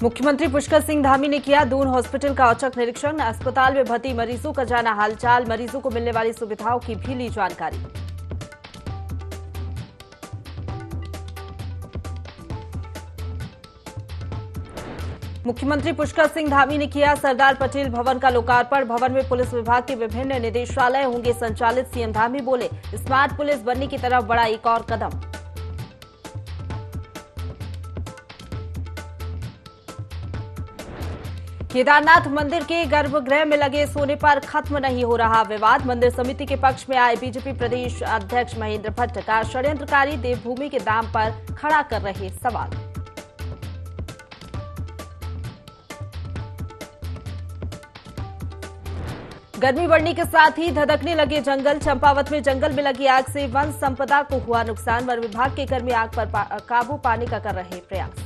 मुख्यमंत्री पुष्कर सिंह धामी ने किया दून हॉस्पिटल का औचक निरीक्षण। अस्पताल में भर्ती मरीजों का जाना हालचाल, मरीजों को मिलने वाली सुविधाओं की भी ली जानकारी। मुख्यमंत्री पुष्कर सिंह धामी ने किया सरदार पटेल भवन का लोकार्पण। भवन में पुलिस विभाग के विभिन्न निदेशालय होंगे संचालित। सीएम धामी बोले, स्मार्ट पुलिस बनने की तरफ बढ़ा एक और कदम। केदारनाथ मंदिर के गर्भगृह में लगे सोने पर खत्म नहीं हो रहा विवाद। मंदिर समिति के पक्ष में आए बीजेपी प्रदेश अध्यक्ष महेंद्र भट्ट का षड्यंत्रकारी देवभूमि के दाम पर खड़ा कर रहे सवाल। गर्मी बढ़ने के साथ ही धधकने लगे जंगल। चंपावत में जंगल में लगी आग से वन संपदा को हुआ नुकसान। वन विभाग के कर्मी आग पर काबू पाने का कर रहे प्रयास।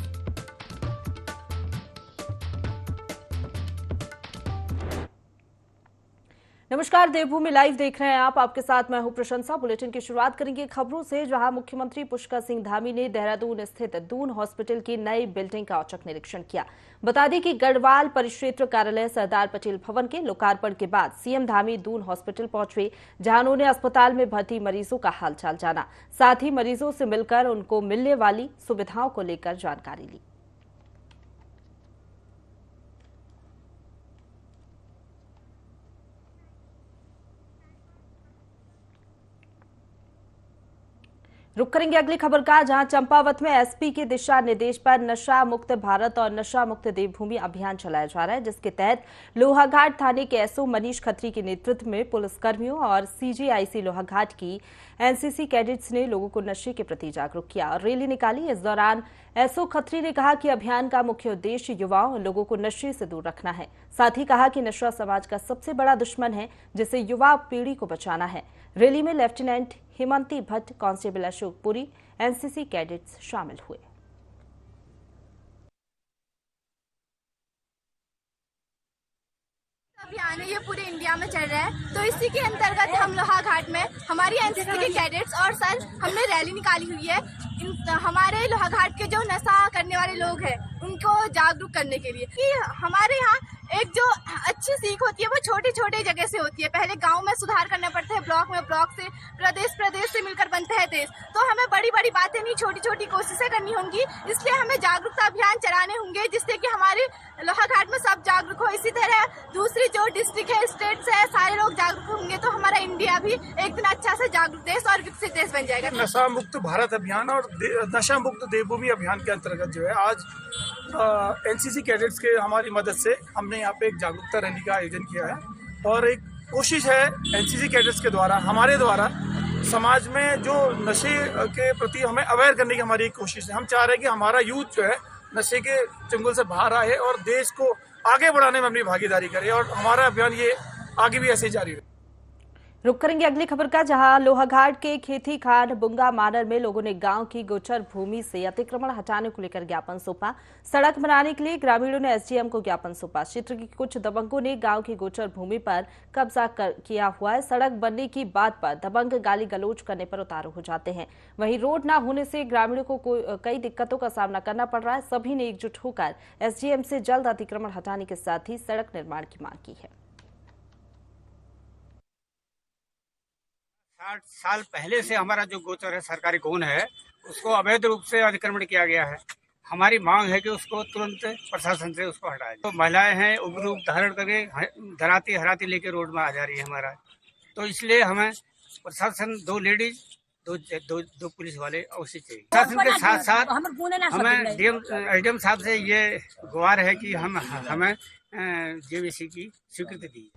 नमस्कार, देवभूमि लाइव देख रहे हैं आप। आपके साथ मैं हूं प्रशंसा। बुलेटिन की शुरुआत करेंगे खबरों से, जहां मुख्यमंत्री पुष्कर सिंह धामी ने देहरादून स्थित दून हॉस्पिटल की नई बिल्डिंग का औचक निरीक्षण किया। बता दें कि गढ़वाल परिक्षेत्र कार्यालय सरदार पटेल भवन के लोकार्पण के बाद सीएम धामी दून हॉस्पिटल पहुंचे, जहां उन्होंने अस्पताल में भर्ती मरीजों का हालचाल जाना, साथ ही मरीजों से मिलकर उनको मिलने वाली सुविधाओं को लेकर जानकारी ली। रुक करेंगे अगली खबर का, जहां चंपावत में एसपी के दिशा निर्देश पर नशा मुक्त भारत और नशा मुक्त देवभूमि अभियान चलाया जा रहा है, जिसके तहत लोहाघाट थाने के एसओ मनीष खत्री के नेतृत्व में पुलिसकर्मियों और सीजीआईसी लोहाघाट की एनसीसी कैडेट्स ने लोगों को नशे के प्रति जागरूक किया और रैली निकाली। इस दौरान एसओ खत्री ने कहा कि अभियान का मुख्य उद्देश्य युवाओं और लोगों को नशे से दूर रखना है। साथ ही कहा कि नशा समाज का सबसे बड़ा दुश्मन है, जिसे युवा पीढ़ी को बचाना है। रैली में lieutenant Himanti Bhatt, constable Ashok Puri, NCC cadets शामिल हुए। अभियान है, ये पूरे इंडिया में चल रहा है, तो इसी के अंतर्गत हम लोहाघाट में हमारी एनसीसी के कैडेट्स और सर हमने रैली निकाली हुई है। हमारे लोहाघाट के जो नशा करने वाले लोग हैं उनको जागरूक करने के लिए कि हमारे यहाँ एक जो अच्छी सीख होती है वो छोटी छोटी जगह से होती है। पहले गांव में सुधार करना पड़ता है, ब्लॉक में, ब्लॉक से प्रदेश से मिलकर बनता है देश। तो हमें बड़ी बड़ी बातें नहीं, छोटी छोटी कोशिशें करनी होंगी। इसलिए हमें जागरूकता अभियान चलाने होंगे, जिससे कि हमारे लोहाघाट में सब जागरूक हो। इसी तरह दूसरी जो डिस्ट्रिक्ट है, स्टेट्स है, सारे लोग जागरूक होंगे तो हमारा इंडिया भी एक दिन अच्छा से जागरूक देश और विकसित देश बन जाएगा। नशा मुक्त भारत अभियान और नशा मुक्त देवभूमि अभियान के अंतर्गत जो है आज एनसीसी कैडेट्स के हमारी मदद से हमने यहाँ पे एक जागरूकता रैली का आयोजन किया है और एक कोशिश है एनसीसी कैडेट्स के द्वारा, हमारे द्वारा समाज में जो नशे के प्रति हमें अवेयर करने की हमारी एक कोशिश है। हम चाह रहे हैं कि हमारा यूथ जो है नशे के चंगुल से बाहर आए और देश को आगे बढ़ाने में अपनी भागीदारी करे और हमारा अभियान ये आगे भी ऐसे ही जारी रहे। रुक करेंगे अगली खबर का, जहां लोहाघाट के खेती खान बुंगा मानर में लोगों ने गांव की गोचर भूमि से अतिक्रमण हटाने को लेकर ज्ञापन सौंपा। सड़क बनाने के लिए ग्रामीणों ने एसडीएम को ज्ञापन सौंपा। क्षेत्र के कुछ दबंगों ने गांव की गोचर भूमि पर कब्जा किया हुआ है। सड़क बनने की बात पर दबंग गाली गलौज करने पर उतारू हो जाते हैं। वहीं रोड न होने से ग्रामीणों को कई दिक्कतों का सामना करना पड़ रहा है। सभी ने एकजुट होकर एसडीएम से जल्द अतिक्रमण हटाने के साथ ही सड़क निर्माण की मांग की है। 60 साल पहले से हमारा जो गोचर है, सरकारी गोन है, उसको अवैध रूप से अतिक्रमण किया गया है। हमारी मांग है कि उसको तुरंत प्रशासन से उसको हटाया जाए। तो महिलाएं हैं उग्र रूप धारण करके धराती हराती लेके रोड में आ जा रही है हमारा, तो इसलिए हमें प्रशासन, 2 लेडीज, दो पुलिस वाले अवश्य चाहिए। प्रशासन के साथ साथ हमें एसडीएम साहब से ये गुहार है कि हमें जेवीसी की स्वीकृति दी।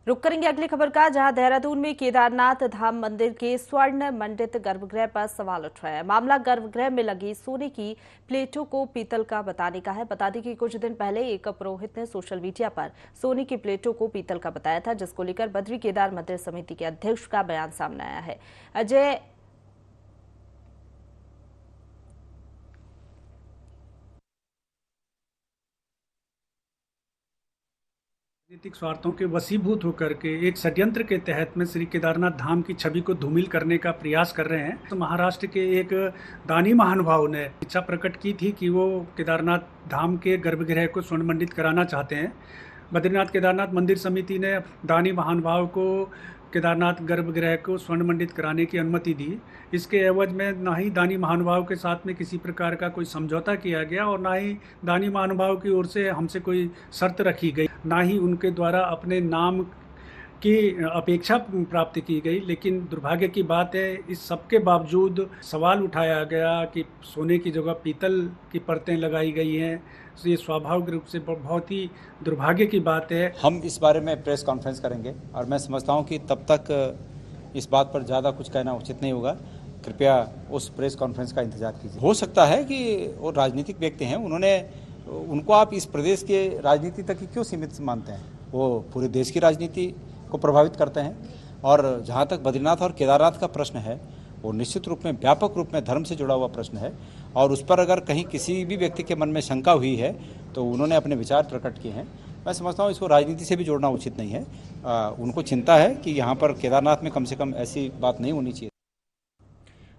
रुक करेंगे अगली खबर का, जहां देहरादून में केदारनाथ धाम मंदिर के स्वर्ण मंडित गर्भगृह पर सवाल उठ रहा है। मामला गर्भगृह में लगी सोने की प्लेटों को पीतल का बताने का है। बता दें कि कुछ दिन पहले एक पुरोहित ने सोशल मीडिया पर सोने की प्लेटों को पीतल का बताया था, जिसको लेकर बद्री केदार मंदिर समिति के अध्यक्ष का बयान सामने आया है। अजय राजनीतिक स्वार्थों के वशीभूत होकर के एक षड्यंत्र के तहत में श्री केदारनाथ धाम की छवि को धूमिल करने का प्रयास कर रहे हैं। तो महाराष्ट्र के एक दानी महानुभाव ने इच्छा प्रकट की थी कि वो केदारनाथ धाम के गर्भगृह को स्वर्ण मंडित कराना चाहते हैं। बद्रीनाथ केदारनाथ मंदिर समिति ने दानी महानुभाव को केदारनाथ गर्भगृह को स्वर्ण मंडित कराने की अनुमति दी। इसके एवज में ना ही दानी महानुभाव के साथ में किसी प्रकार का कोई समझौता किया गया और ना ही दानी महानुभाव की ओर से हमसे कोई शर्त रखी गई, ना ही उनके द्वारा अपने नाम की अपेक्षा प्राप्त की गई। लेकिन दुर्भाग्य की बात है, इस सब के बावजूद सवाल उठाया गया कि सोने की जगह पीतल की परतें लगाई गई हैं। तो ये स्वाभाविक रूप से बहुत ही दुर्भाग्य की बात है। हम इस बारे में प्रेस कॉन्फ्रेंस करेंगे और मैं समझता हूं कि तब तक इस बात पर ज़्यादा कुछ कहना उचित नहीं होगा। कृपया उस प्रेस कॉन्फ्रेंस का इंतजार कीजिए। हो सकता है कि वो राजनीतिक व्यक्ति हैं, उनको आप इस प्रदेश के राजनीति तक ही क्यों सीमित मानते हैं? वो पूरे देश की राजनीति को प्रभावित करते हैं। और जहाँ तक बद्रीनाथ और केदारनाथ का प्रश्न है, वो निश्चित रूप में व्यापक रूप में धर्म से जुड़ा हुआ प्रश्न है और उस पर अगर कहीं किसी भी व्यक्ति के मन में शंका हुई है तो उन्होंने अपने विचार प्रकट किए हैं। मैं समझता हूँ इसको राजनीति से भी जोड़ना उचित नहीं है। उनको चिंता है कि यहाँ पर केदारनाथ में कम से कम ऐसी बात नहीं होनी चाहिए।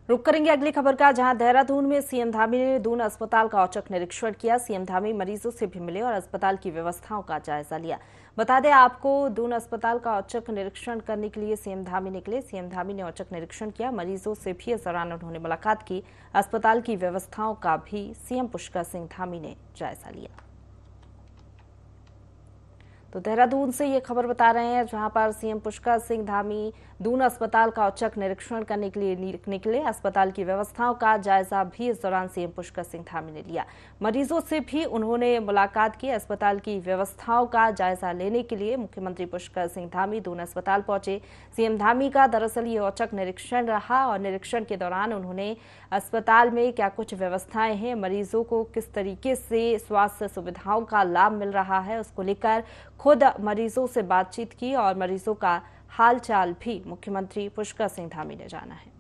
रुक करेंगे अगली खबर का, जहां देहरादून में सीएम धामी ने दून अस्पताल का औचक निरीक्षण किया। सीएम धामी मरीजों से भी मिले और अस्पताल की व्यवस्थाओं का जायजा लिया। बता दें आपको, दून अस्पताल का औचक निरीक्षण करने के लिए सीएम धामी निकले। सीएम धामी ने औचक निरीक्षण किया, मरीजों से भी इस दौरान उन्होंने मुलाकात की। अस्पताल की व्यवस्थाओं का भी सीएम पुष्कर सिंह धामी ने जायजा लिया। तो देहरादून से ये खबर बता रहे हैं, जहां पर सीएम पुष्कर सिंह धामी दून अस्पताल का औचक निरीक्षण करने के लिए निकले। अस्पताल की व्यवस्थाओं का जायजा भी इस दौरान सीएम पुष्कर सिंह धामी ने लिया। मरीजों से भी उन्होंने मुलाकात की। अस्पताल की व्यवस्थाओं का जायजा लेने के लिए मुख्यमंत्री पुष्कर सिंह धामी दून अस्पताल पहुंचे। सीएम धामी का दरअसल ये औचक निरीक्षण रहा और निरीक्षण के दौरान उन्होंने अस्पताल में क्या कुछ व्यवस्थाएं हैं, मरीजों को किस तरीके से स्वास्थ्य सुविधाओं का लाभ मिल रहा है, उसको लेकर खुद मरीजों से बातचीत की और मरीजों का हाल चाल भी मुख्यमंत्री पुष्कर सिंह धामी ने जाना है।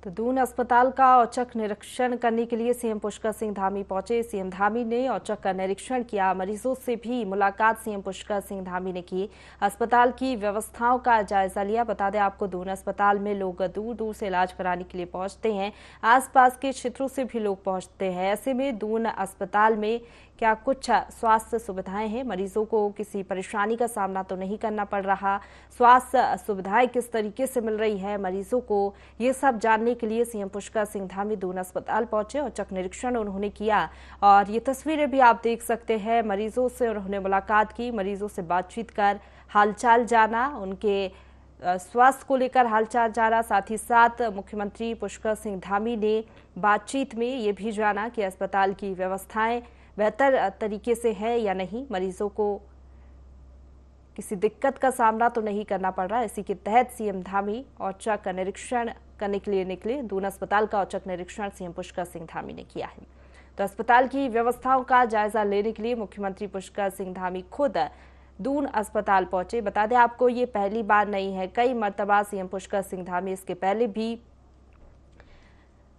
तो दून अस्पताल का औचक निरीक्षण करने के लिए सीएम पुष्कर सिंह धामी पहुंचे। सीएम धामी ने औचक का निरीक्षण किया, मरीजों से भी मुलाकात सीएम पुष्कर सिंह धामी ने की। अस्पताल की व्यवस्थाओं का जायजा लिया। बता दें आपको, दून अस्पताल में लोग दूर दूर से इलाज कराने के लिए पहुंचते हैं, आसपास के क्षेत्रों से भी लोग पहुंचते हैं। ऐसे में दून अस्पताल में क्या कुछ स्वास्थ्य सुविधाएं हैं, मरीजों को किसी परेशानी का सामना तो नहीं करना पड़ रहा, स्वास्थ्य सुविधाएं किस तरीके से मिल रही है मरीजों को, ये सब जानने के लिए सीएम पुष्कर सिंह धामी दून अस्पताल पहुंचे। औचक निरीक्षण उन्होंने किया और ये तस्वीरें भी आप देख सकते हैं। मरीजों से उन्होंने मुलाकात की, मरीजों से बातचीत कर हालचाल जाना, उनके स्वास्थ्य को लेकर हालचाल जाना। साथ ही साथ मुख्यमंत्री पुष्कर सिंह धामी ने बातचीत में ये भी जाना कि अस्पताल की व्यवस्थाएं बेहतर तरीके से है या नहीं, मरीजों को किसी दिक्कत का सामना तो नहीं करना पड़ रहा। इसी के तहत सीएम धामी औचक निरीक्षण करने के लिए निकले। दून अस्पताल का औचक निरीक्षण सीएम पुष्कर सिंह धामी ने किया है। तो अस्पताल की व्यवस्थाओं का जायजा लेने के लिए मुख्यमंत्री पुष्कर सिंह धामी खुद दून अस्पताल पहुंचे। बता दें आपको, ये पहली बार नहीं है, कई मर्तबा सीएम पुष्कर सिंह धामी इसके पहले भी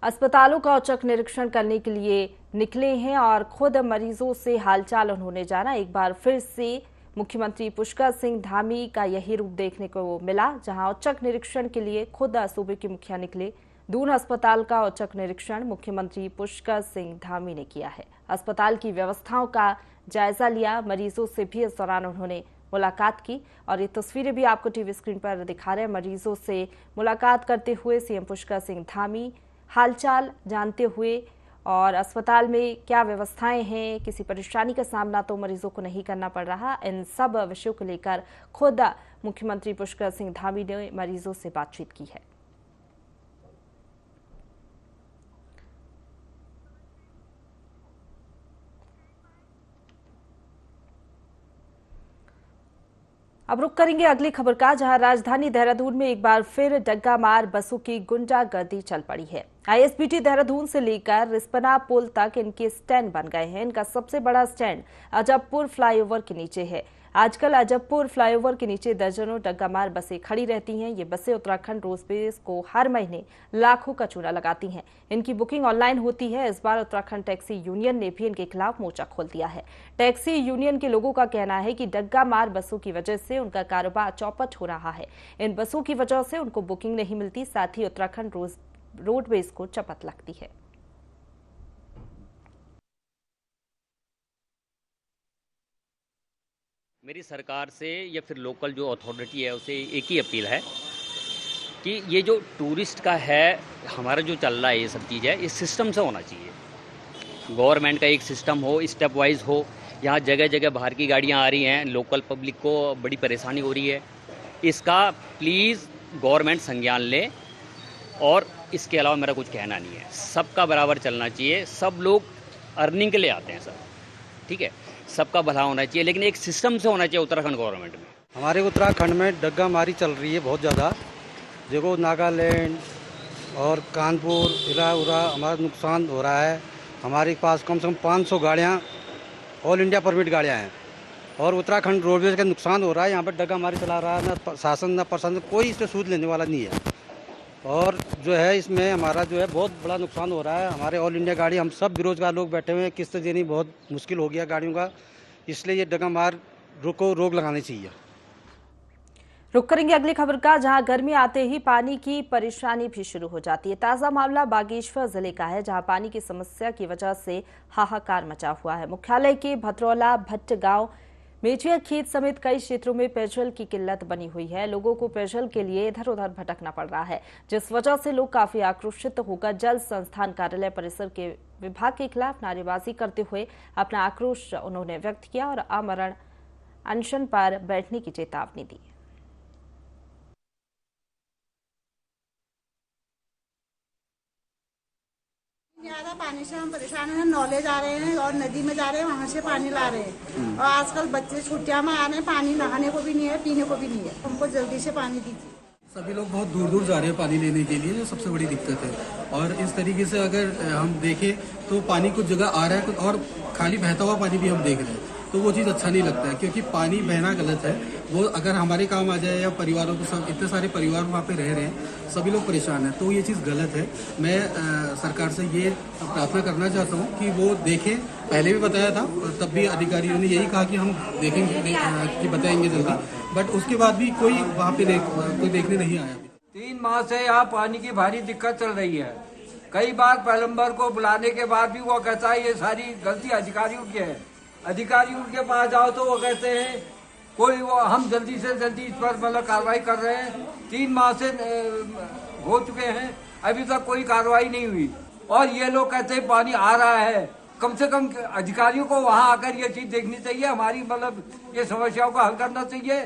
अस्पतालों का औचक निरीक्षण करने के लिए निकले हैं और खुद मरीजों से हालचाल उन्होंने जाना। एक बार फिर से मुख्यमंत्री पुष्कर सिंह धामी का यही रूप देखने को मिला, जहां औचक निरीक्षण के लिए खुद सूबे के मुखिया निकले। दून अस्पताल का औचक निरीक्षण मुख्यमंत्री पुष्कर सिंह धामी ने किया है। अस्पताल की व्यवस्थाओं का जायजा लिया, मरीजों से भी इस दौरान उन्होंने मुलाकात की और ये तस्वीरें भी आपको टीवी स्क्रीन पर दिखा रहे हैं। मरीजों से मुलाकात करते हुए सीएम पुष्कर सिंह धामी हालचाल जानते हुए और अस्पताल में क्या व्यवस्थाएं हैं, किसी परेशानी का सामना तो मरीजों को नहीं करना पड़ रहा, इन सब विषयों को लेकर खुद मुख्यमंत्री पुष्कर सिंह धामी ने मरीजों से बातचीत की है। अब रुक करेंगे अगली खबर का, जहां राजधानी देहरादून में एक बार फिर डग्गा मार बसों की गुंडागर्दी चल पड़ी है। आईएसबीटी देहरादून से लेकर रिस्पना पुल तक इनके स्टैंड बन गए हैं। इनका सबसे बड़ा स्टैंड अजबपुर फ्लाईओवर के नीचे है। आजकल अजबपुर फ्लाईओवर के नीचे दर्जनों डग्गामार बसें खड़ी रहती हैं। ये बसें उत्तराखंड रोडवेज को हर महीने लाखों का चूना लगाती हैं। इनकी बुकिंग ऑनलाइन होती है। इस बार उत्तराखंड टैक्सी यूनियन ने भी इनके खिलाफ मोर्चा खोल दिया है। टैक्सी यूनियन के लोगों का कहना है कि डग्गामार बसों की वजह से उनका कारोबार चौपट हो रहा है। इन बसों की वजह से उनको बुकिंग नहीं मिलती, साथ ही उत्तराखंड रोडवेज को चपत लगती है। मेरी सरकार से या फिर लोकल जो अथॉरिटी है उसे एक ही अपील है कि ये जो टूरिस्ट का है हमारा जो चल रहा है ये सब चीज़ है, इस सिस्टम से होना चाहिए। गवर्नमेंट का एक सिस्टम हो, स्टेप वाइज हो। यहाँ जगह जगह बाहर की गाड़ियाँ आ रही हैं, लोकल पब्लिक को बड़ी परेशानी हो रही है। इसका प्लीज़ गवर्नमेंट संज्ञान ले। और इसके अलावा मेरा कुछ कहना नहीं है, सबका बराबर चलना चाहिए। सब लोग अर्निंग के लिए आते हैं सर, ठीक है, सबका भला होना चाहिए, लेकिन एक सिस्टम से होना चाहिए उत्तराखंड गवर्नमेंट में। हमारे उत्तराखंड में डग्गा मारी चल रही है बहुत ज़्यादा। देखो नागालैंड और कानपुर इला उरा हमारा नुकसान हो रहा है। हमारे पास कम से कम 500 गाड़ियाँ ऑल इंडिया परमिट गाड़ियाँ हैं और उत्तराखंड रोडवेज का नुकसान हो रहा है। यहाँ पर डग्गा मारी चला रहा है, ना शासन ना प्रशासन, कोई इससे सूद लेने वाला नहीं है। और जो है इसमें हमारा जो है बहुत बड़ा नुकसान हो रहा है। हमारे ऑल इंडिया गाड़ी, हम सब बेरोजगार लोग बैठे हुए हैं, किस्त देनी बहुत मुश्किल हो गया गाड़ियों का, इसलिए ये डग्गा मार को रोक लगानी चाहिए। रुक करेंगे अगली खबर का, जहां गर्मी आते ही पानी की परेशानी भी शुरू हो जाती है। ताजा मामला बागेश्वर जिले का है, जहां पानी की समस्या की वजह से हाहाकार मचा हुआ है। मुख्यालय के भतरौला भट्ट गांव, मेचिया खेत समेत कई क्षेत्रों में पेयजल की किल्लत बनी हुई है। लोगों को पेयजल के लिए इधर उधर भटकना पड़ रहा है, जिस वजह से लोग काफी आक्रोशित होकर जल संस्थान कार्यालय परिसर के विभाग के खिलाफ नारेबाजी करते हुए अपना आक्रोश उन्होंने व्यक्त किया और आमरण अनशन पर बैठने की चेतावनी दी। ज्यादा पानी से हम परेशान हैं। नॉलेज आ रहे हैं और नदी में जा रहे हैं, वहाँ से पानी ला रहे हैं। और आजकल बच्चे छुट्टियां में आ रहे हैं, पानी नहाने को भी नहीं है, पीने को भी नहीं है। हमको जल्दी से पानी दीजिए। सभी लोग बहुत दूर दूर जा रहे हैं पानी लेने के लिए, जो सबसे बड़ी दिक्कत है। और इस तरीके से अगर हम देखें तो पानी कुछ जगह आ रहा है और खाली बहता हुआ पानी भी हम देख रहे हैं, तो वो चीज़ अच्छा नहीं लगता है, क्योंकि पानी बहना गलत है। वो अगर हमारे काम आ जाए या परिवारों को, सब इतने सारे परिवार वहाँ पे रह रहे हैं, सभी लोग परेशान हैं, तो ये चीज़ गलत है। मैं सरकार से ये प्रार्थना करना चाहता हूँ कि वो देखें। पहले भी बताया था, तब भी अधिकारियों ने यही कहा कि हम देखेंगे, कि बताएंगे जल्दी, बट उसके बाद भी कोई वहाँ पे कोई देखने नहीं आया। 3 माह से यहाँ पानी की भारी दिक्कत चल रही है। कई बार प्लम्बर को बुलाने के बाद भी वो कहता है ये सारी गलती अधिकारियों की है। अधिकारियों के पास जाओ तो वो कहते हैं कोई हम जल्दी से जल्दी इस पर मतलब कार्रवाई कर रहे हैं। 3 माह से हो चुके हैं, अभी तक कोई कार्रवाई नहीं हुई। और ये लोग कहते हैं पानी आ रहा है। कम से कम अधिकारियों को वहाँ आकर ये चीज देखनी चाहिए, हमारी मतलब ये समस्याओं का हल करना चाहिए।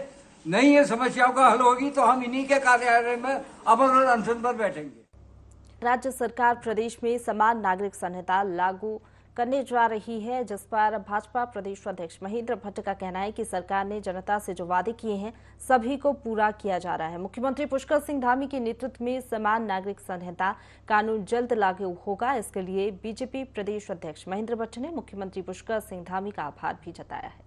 नहीं ये समस्याओं का हल होगी तो हम इन्हीं के कार्यालय में अमल और अनशन पर बैठेंगे। राज्य सरकार प्रदेश में समान नागरिक संहिता लागू करने जा रही है, जिस पर भाजपा प्रदेश अध्यक्ष महेंद्र भट्ट का कहना है कि सरकार ने जनता से जो वादे किए हैं सभी को पूरा किया जा रहा है। मुख्यमंत्री पुष्कर सिंह धामी के नेतृत्व में समान नागरिक संहिता कानून जल्द लागू होगा। इसके लिए बीजेपी प्रदेश अध्यक्ष महेंद्र भट्ट ने मुख्यमंत्री पुष्कर सिंह धामी का आभार भी जताया है।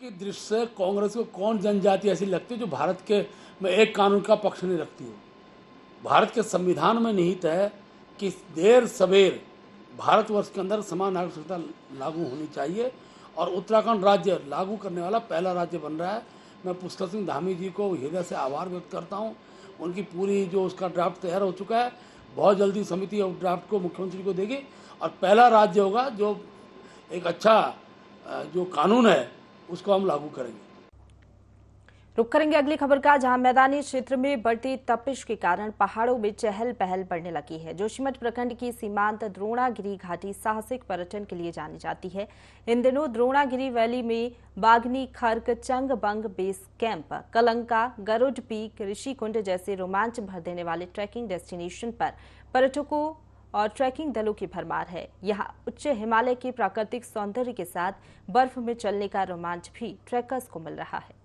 की दृष्टि से कांग्रेस को कौन जनजाति ऐसी लगती है जो भारत के में एक कानून का पक्ष नहीं रखती हो। भारत के संविधान में निहित है कि देर सवेर भारतवर्ष के अंदर समान नागरिक संहिता लागू होनी चाहिए और उत्तराखंड राज्य लागू करने वाला पहला राज्य बन रहा है। मैं पुष्कर सिंह धामी जी को हृदय से आभार व्यक्त करता हूं। उनकी पूरी जो उसका ड्राफ्ट तैयार हो चुका है, बहुत जल्दी समिति उस ड्राफ्ट को मुख्यमंत्री को देगी और पहला राज्य होगा जो एक अच्छा जो कानून है उसको हम लागू करेंगे। रुक करेंगे अगली खबर का, जहां मैदानी क्षेत्र में बढ़ती तपिश के कारण पहाड़ों में चहल पहल बढ़ने लगी है। जोशीमठ प्रखंड की सीमांत द्रोणागिरी घाटी साहसिक पर्यटन के लिए जानी जाती है। इन दिनों द्रोणागिरी वैली में बागनी Kharak, Changabang base camp, Kalanka, Garud peak, Rishikund जैसे रोमांच भर देने वाले ट्रैकिंग डेस्टिनेशन पर पर्यटकों और ट्रैकिंग दलों की भरमार है। यहाँ उच्च हिमालय के प्राकृतिक सौंदर्य के साथ बर्फ में चलने का रोमांच भी ट्रैकर्स को मिल रहा है।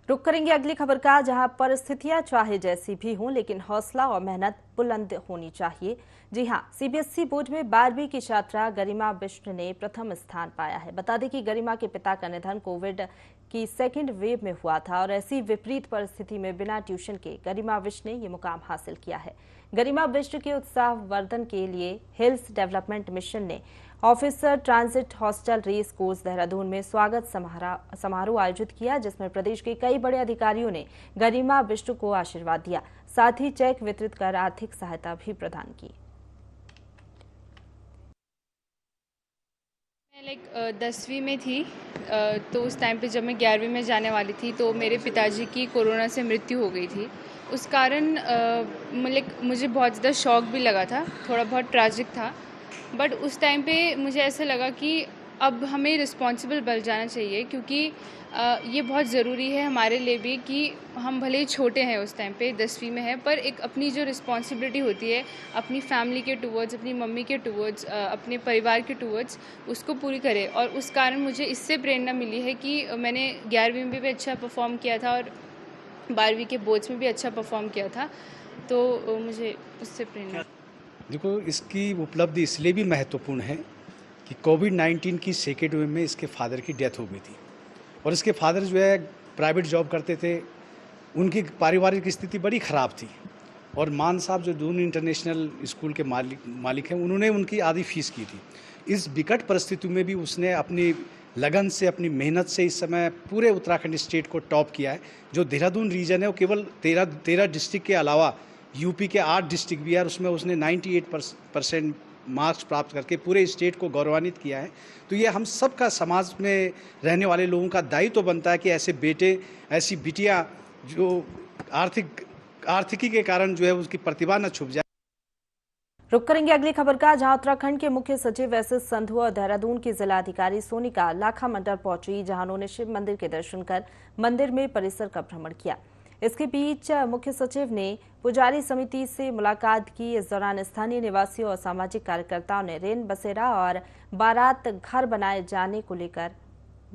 रुक करेंगे अगली खबर का, जहां परिस्थितियां चाहे जैसी भी हों लेकिन हौसला और मेहनत बुलंद होनी चाहिए। जी हां, सीबीएसई बोर्ड में 12वीं की छात्रा गरिमा बिष्ट ने प्रथम स्थान पाया है। बता दें कि गरिमा के पिता का निधन कोविड की सेकेंड वेव में हुआ था और ऐसी विपरीत परिस्थिति में बिना ट्यूशन के गरिमा बिष्ट ने ये मुकाम हासिल किया है। गरिमा बिष्ट के उत्साहवर्धन के लिए हिल्स डेवलपमेंट मिशन ने officer transit hostel race course Dehradun में स्वागत समारोह आयोजित किया, जिसमें प्रदेश के कई बड़े अधिकारियों ने गरिमा बिष्ट को आशीर्वाद दिया, साथ ही चेक वितरित कर आर्थिक सहायता भी प्रदान की। मैं 10वीं में थी, तो उस टाइम पे जब मैं 11वीं में जाने वाली थी तो मेरे पिताजी की कोरोना से मृत्यु हो गई थी। उस कारण मुझे बहुत ज़्यादा शॉक भी लगा था, थोड़ा बहुत ट्रैजिक था। बट उस टाइम पे मुझे ऐसा लगा कि अब हमें रिस्पॉन्सिबल बन जाना चाहिए, क्योंकि ये बहुत ज़रूरी है हमारे लिए भी कि हम भले ही छोटे हैं, उस टाइम पे 10वीं में है, पर एक अपनी जो रिस्पॉन्सिबिलिटी होती है अपनी फैमिली के टुवर्ड्स, अपनी मम्मी के टुवर्ड्स, अपने परिवार के टुवर्ड्स, उसको पूरी करें। और उस कारण मुझे इससे प्रेरणा मिली है कि मैंने 11वीं में भी अच्छा परफॉर्म किया था और 12वीं के बोर्ड्स में भी अच्छा परफॉर्म किया था, तो मुझे उससे प्रेरणा। देखो, इसकी उपलब्धि इसलिए भी महत्वपूर्ण है कि कोविड-19 की सेकेंड वेव में इसके फादर की डेथ हो गई थी और इसके फादर जो है प्राइवेट जॉब करते थे, उनकी पारिवारिक स्थिति बड़ी ख़राब थी और मान साहब जो दून इंटरनेशनल स्कूल के मालिक हैं, उन्होंने उनकी आधी फीस की थी। इस विकट परिस्थिति में भी उसने अपनी लगन से, अपनी मेहनत से इस समय पूरे उत्तराखंड स्टेट को टॉप किया है। जो देहरादून रीजन है वो केवल 13 डिस्ट्रिक्ट के अलावा यूपी के 8 डिस्ट्रिक्ट भी है, उसमें उसने 98% मार्क्स प्राप्त करके पूरे स्टेट को गौरवान्वित किया है। तो ये हम सब का, समाज में रहने वाले लोगों का दायित्व तो बनता है कि ऐसे बेटे, ऐसी बिटियां जो आर्थिकी के कारण जो है उसकी प्रतिभा न छुप जाए। रुक करेंगे अगली खबर का, जहां उत्तराखंड के मुख्य सचिव एसएस संधू और देहरादून की जिलाधिकारी सोनिका लाखा मंडल पहुंची, जहां उन्होंने शिव मंदिर के दर्शन कर मंदिर में परिसर का भ्रमण किया। इसके बीच मुख्य सचिव ने पुजारी समिति से मुलाकात की। इस दौरान स्थानीय निवासियों और सामाजिक कार्यकर्ताओं ने रेन बसेरा और बारात घर बनाए जाने को लेकर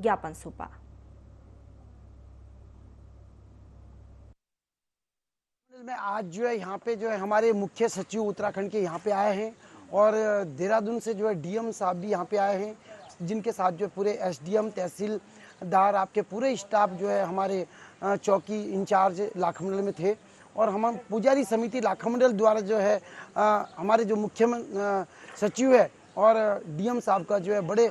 ज्ञापन सौंपा। में आज जो है यहाँ पे जो है हमारे मुख्य सचिव उत्तराखंड के यहाँ पे आए हैं और देहरादून से जो है डीएम साहब भी यहाँ पे आए हैं, जिनके साथ जो पूरे एसडीएम, तहसीलदार, आपके पूरे स्टाफ जो है हमारे चौकी इंचार्ज लाखामंडल में थे। और हम पुजारी समिति लाखामंडल द्वारा जो है हमारे जो मुख्य सचिव है और डीएम साहब का जो है बड़े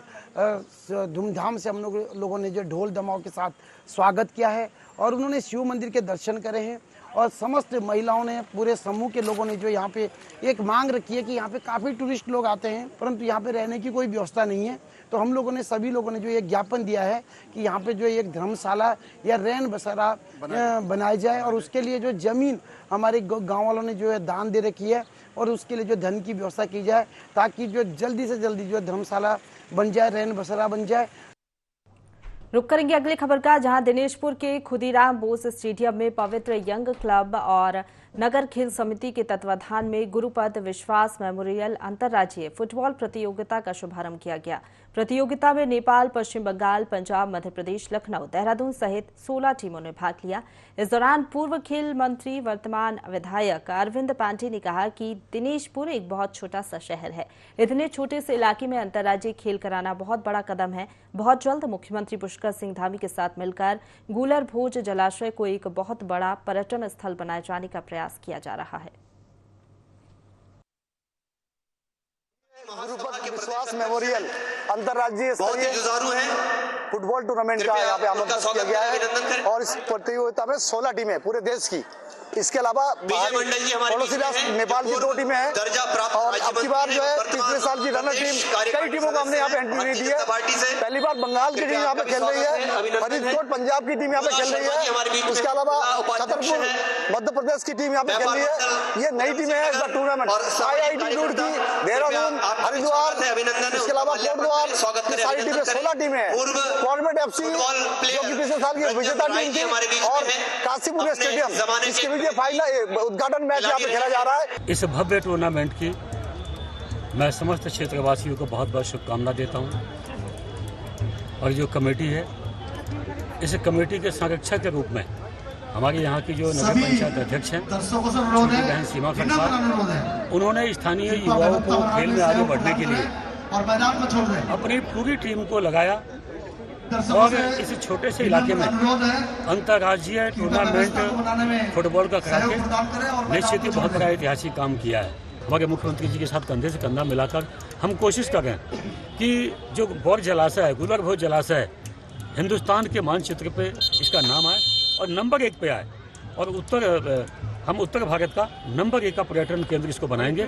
धूमधाम से हम लोगों ने जो ढोल दमाव के साथ स्वागत किया है और उन्होंने शिव मंदिर के दर्शन करे हैं। और समस्त महिलाओं ने, पूरे समूह के लोगों ने जो यहाँ पे एक मांग रखी है कि यहाँ पे काफ़ी टूरिस्ट लोग आते हैं, परंतु यहाँ पे रहने की कोई व्यवस्था नहीं है। तो हम लोगों ने, सभी लोगों ने जो एक ज्ञापन दिया है कि यहाँ पे जो एक धर्मशाला या रैन बसेरा बनाई जाए और उसके लिए जो ज़मीन हमारे गाँव वालों ने जो है दान दे रखी है और उसके लिए जो धन की व्यवस्था की जाए, ताकि जो जल्दी से जल्दी जो धर्मशाला बन जाए, रैन बसेरा बन जाए। रुक करेंगे अगली खबर का, जहां दिनेशपुर के खुदीराम बोस स्टेडियम में पवित्र यंग क्लब और नगर खेल समिति के तत्वाधान में गुरुपद विश्वास मेमोरियल अंतर्राज्यीय फुटबॉल प्रतियोगिता का शुभारंभ किया गया। प्रतियोगिता में नेपाल, पश्चिम बंगाल, पंजाब, मध्य प्रदेश, लखनऊ, देहरादून सहित 16 टीमों ने भाग लिया। इस दौरान पूर्व खेल मंत्री, वर्तमान विधायक अरविंद पांडे ने कहा कि दिनेशपुर एक बहुत छोटा सा शहर है, इतने छोटे से इलाके में अंतर्राज्यीय खेल कराना बहुत बड़ा कदम है। बहुत जल्द मुख्यमंत्री पुष्कर सिंह धामी के साथ मिलकर गूलर भोज जलाशय को एक बहुत बड़ा पर्यटन स्थल बनाए जाने का प्रयास किया जा रहा है। गुरुपद विश्वास मेमोरियल अंतर्राज्यीय स्तरीय फुटबॉल टूर्नामेंट का यहाँ पे आमंत्रित किया गया है और इस प्रतियोगिता में 16 टीमें पूरे देश की, इसके अलावा पड़ोसी राष्ट्र नेपाल की 2 टीमें हैं और अब की बार जो है पिछले साल की रनर टीम कई टीमों को हमने यहाँ पे एंट्री दी है। पहली बार बंगाल की टीम यहाँ पे खेल रही है, फरीदकोट पंजाब की टीम यहाँ पे खेल रही है, उसके अलावा छतरपुर मध्य प्रदेश की टीम यहाँ पे खेल रही है। ये नई टीमें हैं इस बार टूर्नामेंट, IIT रुड़की, देहरादून, हरिद्वार, इसके अलावा कोटद्वार, सारी टीमें 16 टीमें हैं। कॉर्बेट FC जो कि पिछले साल की विजेता टीम थी और काशीपुर स्टेडियम इसके फाइनल उद्घाटन मैच यहाँ पे खेला जा रहा है। इस भव्य टूर्नामेंट की मैं समस्त क्षेत्रवासियों को बहुत बहुत शुभकामना देता हूँ और जो कमेटी है इस कमेटी के संरक्षक के रूप में हमारे यहाँ की जो नगर पंचायत अध्यक्ष हैं छोटी बहन सीमा खनपाल, उन्होंने स्थानीय युवाओं को खेल में आगे बढ़ने के लिए अपनी पूरी टीम को लगाया और इस छोटे से इलाके में अंतर्राज्यीय टूर्नामेंट फुटबॉल का करा के निश्चित ही बहुत बड़ा ऐतिहासिक काम किया है। हमारे मुख्यमंत्री जी के साथ कंधे से कंधा मिलाकर हम कोशिश कर रहे हैं कि जो बौर जलाशय है, गुलर भोज जलाशय है, हिंदुस्तान के मानचित्र पे इसका नाम आए और नंबर 1 पे आए और हम उत्तर भारत का नंबर 1 का पर्यटन केंद्र इसको बनाएंगे।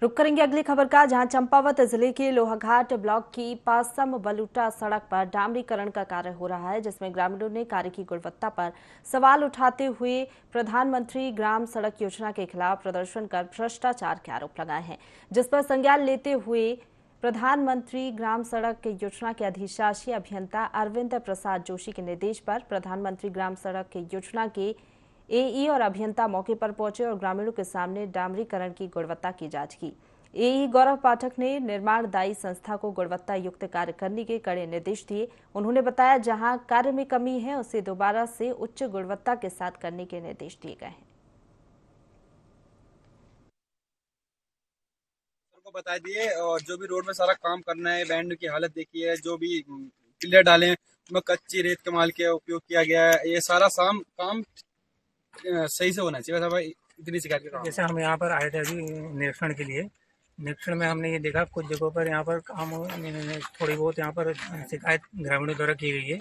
रुक करेंगे अगली खबर का, जहां चंपावत जिले के लोहाघाट ब्लॉक की पासम बलूटा सड़क पर डामरीकरण का कार्य हो रहा है, जिसमें ग्रामीणों ने कार्य की गुणवत्ता पर सवाल उठाते हुए प्रधानमंत्री ग्राम सड़क योजना के खिलाफ प्रदर्शन कर भ्रष्टाचार के आरोप लगाए हैं, जिस पर संज्ञान लेते हुए प्रधानमंत्री ग्राम सड़क योजना के अधिशासी अभियंता अरविंद प्रसाद जोशी के निर्देश पर प्रधानमंत्री ग्राम सड़क योजना के एई और अभियंता मौके पर पहुंचे और ग्रामीणों के सामने डामरीकरण की गुणवत्ता की जांच की। एई गौरव पाठक ने निर्माणदायी संस्था को गुणवत्ता युक्त कार्य करने के कड़े निर्देश दिए। उन्होंने बताया जहां कार्य में कमी है उसे दोबारा से उच्च गुणवत्ता के साथ करने के निर्देश दिए गए हैं। बता दिए और जो भी रोड में सारा काम करना है, बैंड की हालत देखी है, जो भी पिलर डाले हैं उसमें कच्ची रेत के माल का उपयोग किया गया है, ये सारा काम सही से होना चाहिए। भाई इतनी शिकायत। जैसे हम यहाँ पर आए थे अभी निरीक्षण के लिए, निरीक्षण में हमने ये देखा कुछ जगहों पर यहाँ पर काम थोड़ी बहुत यहाँ पर शिकायत ग्रामीणों द्वारा की गई है,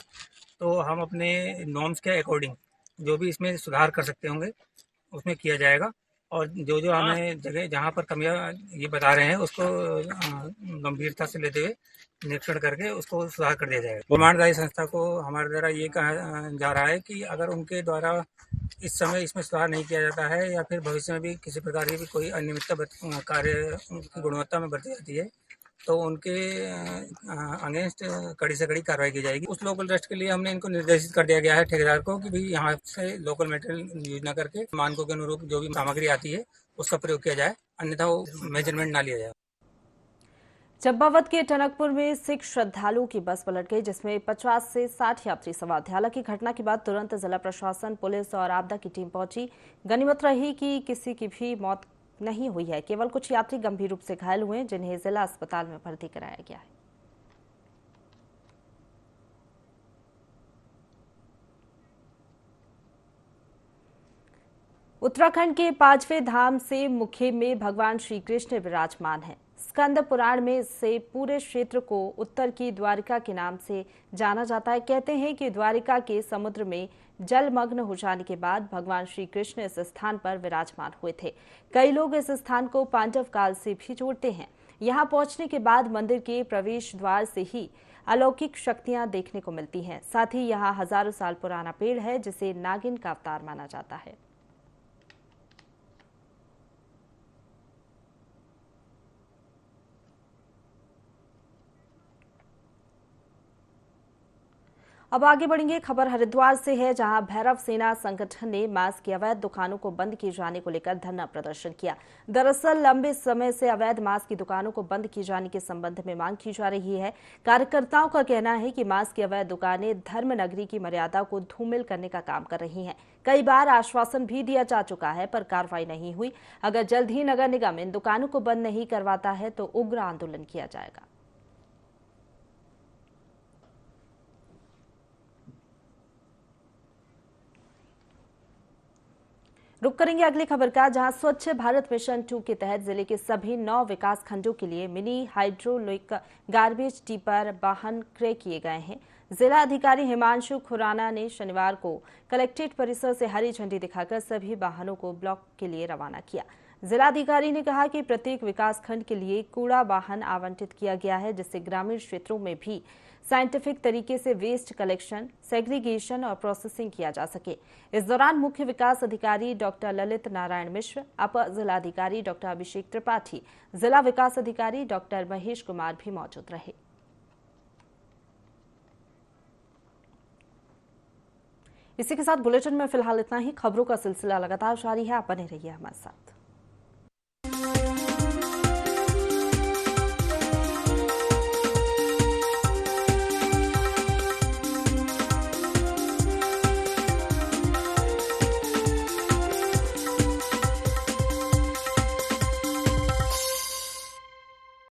तो हम अपने नॉर्म्स के अकॉर्डिंग जो भी इसमें सुधार कर सकते होंगे उसमें किया जाएगा और जो हमें जगह जहाँ पर कमियाँ ये बता रहे हैं उसको गंभीरता से लेते हुए निरीक्षण करके उसको सुधार कर दिया जाएगा। निर्माणदायी संस्था को हमारे द्वारा ये कहा जा रहा है कि अगर उनके द्वारा इस समय इसमें सुधार नहीं किया जाता है या फिर भविष्य में भी किसी प्रकार की भी कोई अनियमितता कार्य की गुणवत्ता में बढ़ती जाती है तो उनके अगेंस्ट कड़ी से कड़ी कार्रवाई की जाएगी। उस लोकल ट्रस्ट के लिए हमने इनको निर्देशित कर दिया गया है ठेकेदार को कि भाई यहाँ से लोकल मटेरियल यूज न करके मानकों के अनुरूप जो भी सामग्री आती है उसका प्रयोग किया जाए, अन्यथा वो मेजरमेंट ना लिया जाए। चंपावत के टनकपुर में सिख श्रद्धालुओं की बस पलट गई, जिसमें 50 से 60 यात्री सवार थे। हालांकि घटना के बाद तुरंत जिला प्रशासन, पुलिस और आपदा की टीम पहुंची। गनीमत रही कि किसी की भी मौत नहीं हुई है, केवल कुछ यात्री गंभीर रूप से घायल हुए जिन्हें जिला अस्पताल में भर्ती कराया गया है। उत्तराखंड के 5वें धाम से मुखे में भगवान श्री कृष्ण विराजमान है। स्कंद पुराण में से पूरे क्षेत्र को उत्तर की द्वारिका के नाम से जाना जाता है। कहते हैं कि द्वारिका के समुद्र में जलमग्न हो जाने के बाद भगवान श्री कृष्ण इस स्थान पर विराजमान हुए थे। कई लोग इस स्थान को पांडव काल से भी जोड़ते हैं। यहां पहुंचने के बाद मंदिर के प्रवेश द्वार से ही अलौकिक शक्तियां देखने को मिलती हैं। साथ ही यहां हजारों साल पुराना पेड़ है जिसे नागिन का अवतार माना जाता है। अब आगे बढ़ेंगे। खबर हरिद्वार से है, जहां भैरव सेना संगठन ने मास्क की अवैध दुकानों को बंद किए जाने को लेकर धरना प्रदर्शन किया। दरअसल लंबे समय से अवैध मास्क की दुकानों को बंद किए जाने के संबंध में मांग की जा रही है। कार्यकर्ताओं का कहना है कि मास्क की अवैध दुकानें धर्म नगरी की मर्यादा को धूमिल करने का काम कर रही हैं। कई बार आश्वासन भी दिया जा चुका है पर कार्रवाई नहीं हुई। अगर जल्द ही नगर निगम इन दुकानों को बंद नहीं करवाता है तो उग्र आंदोलन किया जाएगा। रुक करेंगे अगली खबर का, जहां स्वच्छ भारत मिशन 2 के तहत जिले के सभी 9 विकास खंडों के लिए मिनी हाइड्रोलिक गार्बेज टिपर वाहन क्रय किए गए हैं। जिला अधिकारी हिमांशु खुराना ने शनिवार को कलेक्ट्रेट परिसर से हरी झंडी दिखाकर सभी वाहनों को ब्लॉक के लिए रवाना किया। जिलाधिकारी ने कहा कि प्रत्येक विकास खंड के लिए कूड़ा वाहन आवंटित किया गया है, जिससे ग्रामीण क्षेत्रों में भी साइंटिफिक तरीके से वेस्ट कलेक्शन, सेग्रीगेशन और प्रोसेसिंग किया जा सके। इस दौरान मुख्य विकास अधिकारी डॉक्टर ललित नारायण मिश्र, अपर जिलाधिकारी डॉक्टर अभिषेक त्रिपाठी, जिला विकास अधिकारी डॉक्टर महेश कुमार भी मौजूद रहे। इसी के साथ बुलेटिन में फिलहाल इतना ही। खबरों का सिलसिला लगातार जारी है, आप बने रहिए हमारे साथ।